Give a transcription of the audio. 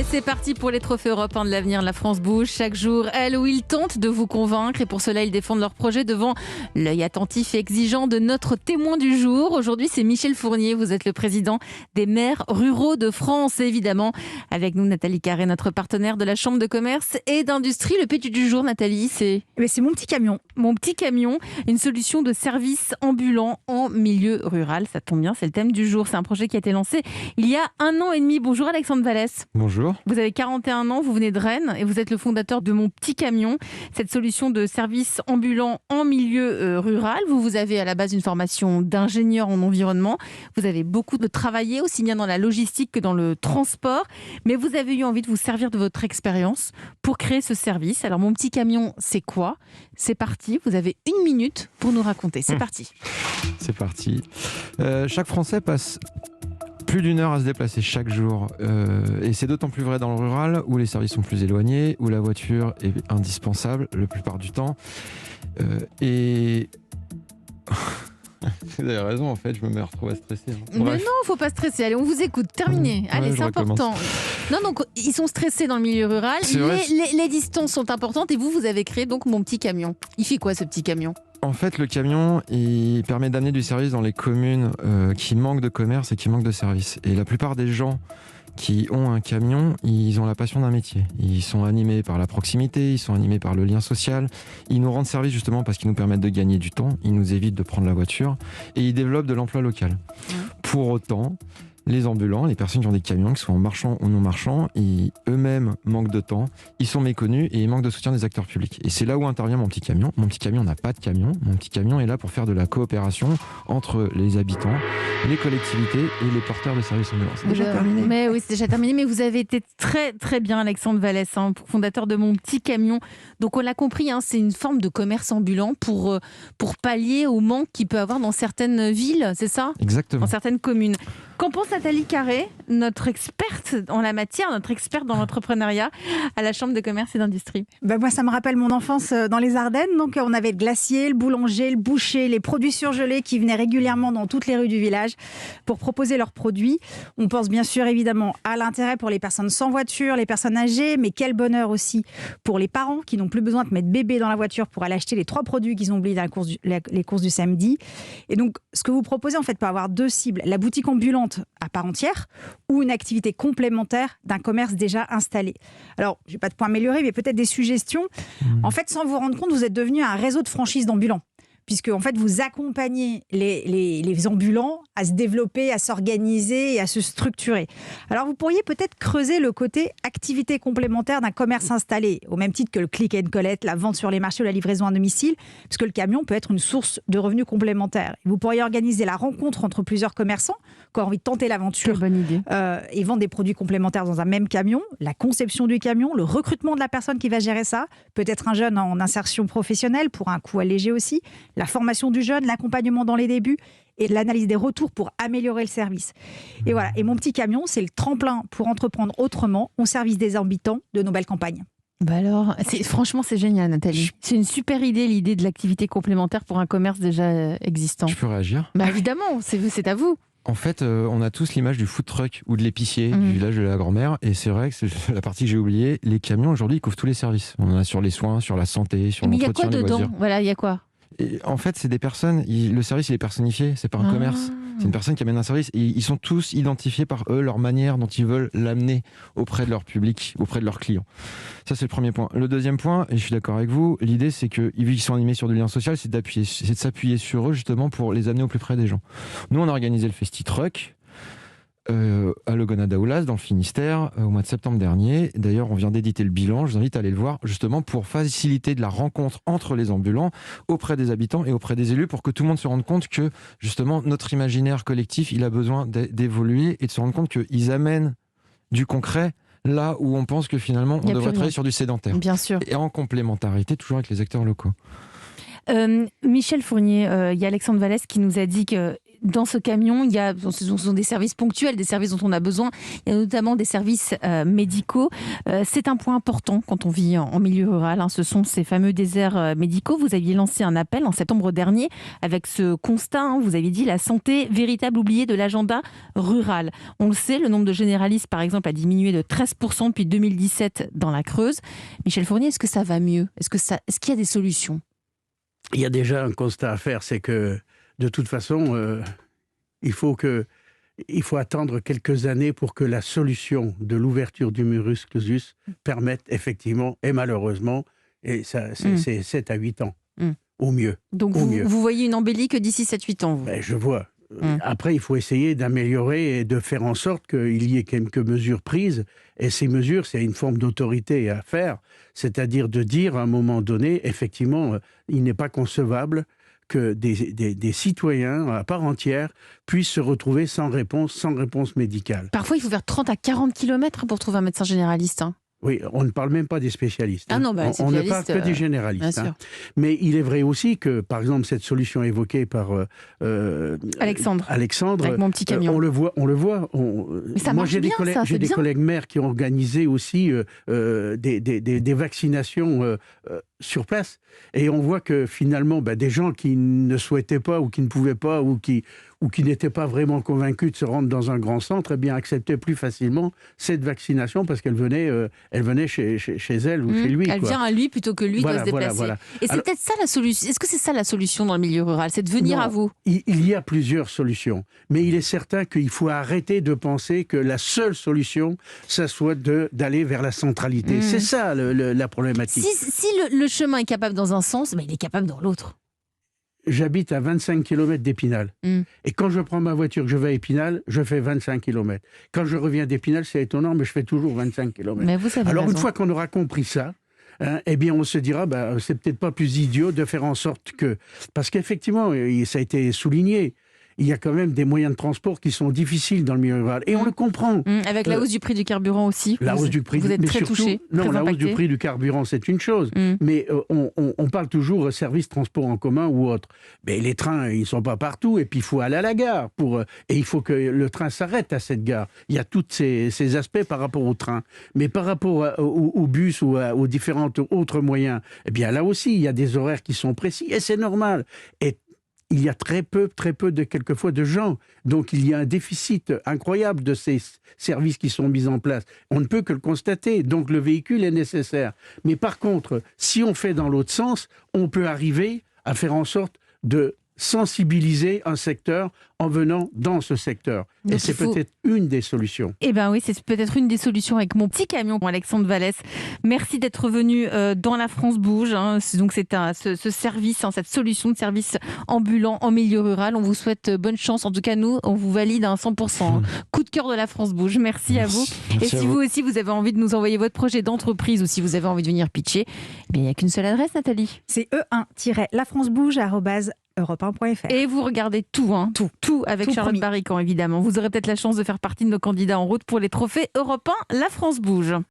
c'est parti pour les trophées européens de l'avenir. La France bouge chaque jour, elle ou il tente de vous convaincre. Et pour cela, ils défendent leur projet devant l'œil attentif et exigeant de notre témoin du jour. Aujourd'hui, c'est Michel Fournier. Vous êtes le président des maires ruraux de France, évidemment. Avec nous, Nathalie Carré, notre partenaire de la Chambre de commerce et d'industrie. Le pitch du jour, Nathalie, c'est mon petit camion. Mon petit camion, une solution de service ambulant en milieu rural. Ça tombe bien, c'est le thème du jour. C'est un projet qui a été lancé il y a 1 an et demi. Bonjour Alexandre Vallès. Bonjour. Vous avez 41 ans, vous venez de Rennes et vous êtes le fondateur de Mon Petit Camion, cette solution de service ambulant en milieu rural. Vous avez à la base une formation d'ingénieur en environnement. Vous avez beaucoup de travaillé, aussi bien dans la logistique que dans le transport. Mais vous avez eu envie de vous servir de votre expérience pour créer ce service. Alors, Mon Petit Camion, c'est quoi ? C'est parti, vous avez 1 minute pour nous raconter. C'est parti. C'est parti. Chaque Français passe plus d'1 heure à se déplacer chaque jour. Et c'est d'autant plus vrai dans le rural, où les services sont plus éloignés, où la voiture est indispensable la plupart du temps. Et... Vous avez raison, en fait, je me retrouve à stresser. Mais non, faut pas stresser. Allez, on vous écoute. Terminé. Allez, c'est important. Non, donc, ils sont stressés dans le milieu rural. Les distances sont importantes et vous avez créé donc Mon Petit Camion. Il fait quoi, ce petit camion ? En fait, le camion, il permet d'amener du service dans les communes qui manquent de commerce et qui manquent de services. Et la plupart des gens qui ont un camion, ils ont la passion d'un métier. Ils sont animés par la proximité, ils sont animés par le lien social. Ils nous rendent service justement parce qu'ils nous permettent de gagner du temps, ils nous évitent de prendre la voiture et ils développent de l'emploi local. Pour autant, les ambulants, les personnes qui ont des camions, que ce soit en marchant ou non marchant, ils eux-mêmes manquent de temps, ils sont méconnus et ils manquent de soutien des acteurs publics. Et c'est là où intervient Mon Petit Camion. Mon Petit Camion n'a pas de camion. Mon Petit Camion est là pour faire de la coopération entre les habitants, les collectivités et les porteurs de services ambulants. C'est déjà terminé. Mais oui, c'est déjà terminé. Mais vous avez été très très bien, Alexandre Vallès, fondateur de Mon Petit Camion. Donc on l'a compris, c'est une forme de commerce ambulant pour pallier au manque qu'il peut avoir dans certaines villes, c'est ça ? Exactement. Dans certaines communes. Qu'en pense Nathalie Carré, notre experte en la matière, notre experte dans l'entrepreneuriat à la Chambre de commerce et d'industrie ? Moi, ça me rappelle mon enfance dans les Ardennes. Donc, on avait le glacier, le boulanger, le boucher, les produits surgelés qui venaient régulièrement dans toutes les rues du village pour proposer leurs produits. On pense bien sûr évidemment à l'intérêt pour les personnes sans voiture, les personnes âgées, mais quel bonheur aussi pour les parents qui n'ont plus besoin de mettre bébé dans la voiture pour aller acheter les 3 produits qu'ils ont oubliés dans les courses du samedi. Et donc, ce que vous proposez en fait peut avoir 2 cibles. La boutique ambulante à part entière ou une activité complémentaire d'un commerce déjà installé. Alors, je n'ai pas de point amélioré, mais peut-être des suggestions. En fait, sans vous rendre compte, vous êtes devenu un réseau de franchise d'ambulants. Puisque en fait, vous accompagnez les ambulants à se développer, à s'organiser et à se structurer. Alors, vous pourriez peut-être creuser le côté activité complémentaire d'un commerce installé, au même titre que le click and collect, la vente sur les marchés ou la livraison à domicile, puisque le camion peut être une source de revenus complémentaires. Vous pourriez organiser la rencontre entre plusieurs commerçants qui ont envie de tenter l'aventure. Bonne idée. Et vendre des produits complémentaires dans un même camion, la conception du camion, le recrutement de la personne qui va gérer ça, peut-être un jeune en insertion professionnelle pour un coût allégé aussi, la formation du jeune, l'accompagnement dans les débuts et l'analyse des retours pour améliorer le service. Et voilà. Et Mon Petit Camion, c'est le tremplin pour entreprendre autrement au service des habitants de nos belles campagnes. Alors, franchement, c'est génial, Nathalie. C'est une super idée, l'idée de l'activité complémentaire pour un commerce déjà existant. Je peux réagir ? Évidemment, c'est à vous. En fait, on a tous l'image du food truck ou de l'épicier du village de la grand-mère. Et c'est vrai que c'est la partie que j'ai oubliée. Les camions, aujourd'hui, ils couvrent tous les services. On en a sur les soins, sur la santé, sur l'entretien, les loisirs. Mais il y a quoi dedans ? Voilà, il y a quoi ? Et en fait, c'est des personnes, le service il est personnifié, c'est pas un commerce. C'est une personne qui amène un service et ils sont tous identifiés par eux, leur manière dont ils veulent l'amener auprès de leur public, auprès de leurs clients. Ça, c'est le premier point. Le deuxième point, et je suis d'accord avec vous, l'idée c'est que, vu qu'ils sont animés sur du lien social, c'est de s'appuyer sur eux justement pour les amener au plus près des gens. Nous, on a organisé le Festi Truck à Logona d'Aoulas, dans le Finistère, au mois de septembre dernier. D'ailleurs, on vient d'éditer le bilan. Je vous invite à aller le voir, justement pour faciliter de la rencontre entre les ambulants, auprès des habitants et auprès des élus, pour que tout le monde se rende compte que, justement, notre imaginaire collectif, il a besoin d'évoluer et de se rendre compte qu'ils amènent du concret là où on pense que finalement, on devrait travailler sur du sédentaire. Bien sûr. Et en complémentarité, toujours avec les acteurs locaux. Michel Fournier, il y a Alexandre Vallès qui nous a dit que dans ce camion, ce sont des services ponctuels, des services dont on a besoin. Il y a notamment des services médicaux. C'est un point important quand on vit en milieu rural. Ce sont ces fameux déserts médicaux. Vous aviez lancé un appel en septembre dernier avec ce constat. Vous avez dit la santé, véritable oubliée de l'agenda rural. On le sait, le nombre de généralistes, par exemple, a diminué de 13% depuis 2017 dans la Creuse. Michel Fournier, est-ce que ça va mieux ? Est-ce qu'il y a des solutions ? Il y a déjà un constat à faire, c'est que de toute façon, il faut attendre quelques années pour que la solution de l'ouverture du Murus Clausus permette effectivement, et malheureusement, et ça, c'est 7 à 8 ans, au mieux. Donc vous voyez une embellie que d'ici 7-8 ans, vous ? Ben, je vois. Après, il faut essayer d'améliorer et de faire en sorte qu'il y ait quelques mesures prises. Et ces mesures, c'est une forme d'autorité à faire. C'est-à-dire de dire à un moment donné, effectivement, il n'est pas concevable que des citoyens à part entière puissent se retrouver sans réponse médicale. Parfois, il faut faire 30 à 40 km pour trouver un médecin généraliste. Oui, on ne parle même pas des spécialistes. Ah non, on ne parle que des généralistes. Mais il est vrai aussi que, par exemple, cette solution évoquée par Alexandre, avec mon petit camion. On le voit. Mais ça Moi, marche bien, j'ai des collègues maires qui ont organisé aussi des vaccinations sur place. Et on voit que finalement, des gens qui ne souhaitaient pas ou qui ne pouvaient pas ou qui n'étaient pas vraiment convaincus de se rendre dans un grand centre, acceptaient plus facilement cette vaccination parce qu'elle venait chez elle ou chez lui. Elle vient à lui plutôt que lui doit se déplacer. Et c'est peut-être ça la solution. Est-ce que c'est ça la solution dans le milieu rural ? C'est de venir à vous ? Il y a plusieurs solutions. Mais il est certain qu'il faut arrêter de penser que la seule solution, ça soit d'aller vers la centralité. C'est ça la problématique. Si le chemin est capable dans un sens, il est capable dans l'autre. J'habite à 25 km d'Épinal. Et quand je prends ma voiture, que je vais à Épinal, je fais 25 km. Quand je reviens d'Épinal, c'est étonnant, mais je fais toujours 25 km. Mais vous avez Alors, raison. Une fois qu'on aura compris ça, on se dira, c'est peut-être pas plus idiot de faire en sorte que... Parce qu'effectivement, ça a été souligné, il y a quand même des moyens de transport qui sont difficiles dans le milieu rural. Et on le comprend. Avec la hausse du prix du carburant aussi. La hausse du prix, vous êtes mais très surtout, touché. Non, la hausse du prix du carburant, c'est une chose. Mais on parle toujours service transport en commun ou autre. Mais les trains, ils ne sont pas partout. Et puis, il faut aller à la gare. Et il faut que le train s'arrête à cette gare. Il y a tous ces aspects par rapport au train. Mais par rapport au bus ou aux différents autres moyens, là aussi, il y a des horaires qui sont précis. Et c'est normal. Et il y a très peu quelquefois de gens. Donc il y a un déficit incroyable de ces services qui sont mis en place. On ne peut que le constater. Donc le véhicule est nécessaire. Mais par contre, si on fait dans l'autre sens, on peut arriver à faire en sorte de sensibiliser un secteur en venant dans ce secteur. Donc et c'est peut-être une des solutions. Eh bien oui, c'est peut-être une des solutions avec mon petit camion. Alexandre Vallès, merci d'être venu dans La France Bouge. Donc c'est ce service, cette solution de service ambulant en milieu rural. On vous souhaite bonne chance. En tout cas, nous, on vous valide à 100%. Coup de cœur de La France Bouge. Merci à vous. Et si vous aussi, vous avez envie de nous envoyer votre projet d'entreprise ou si vous avez envie de venir pitcher, il n'y a qu'une seule adresse, Nathalie. C'est e1-lafrancebouge@europe1.fr. Et vous regardez tout avec Charlotte Barrican, évidemment. Vous aurez peut-être la chance de faire partie de nos candidats en route pour les trophées Europe 1 La France Bouge.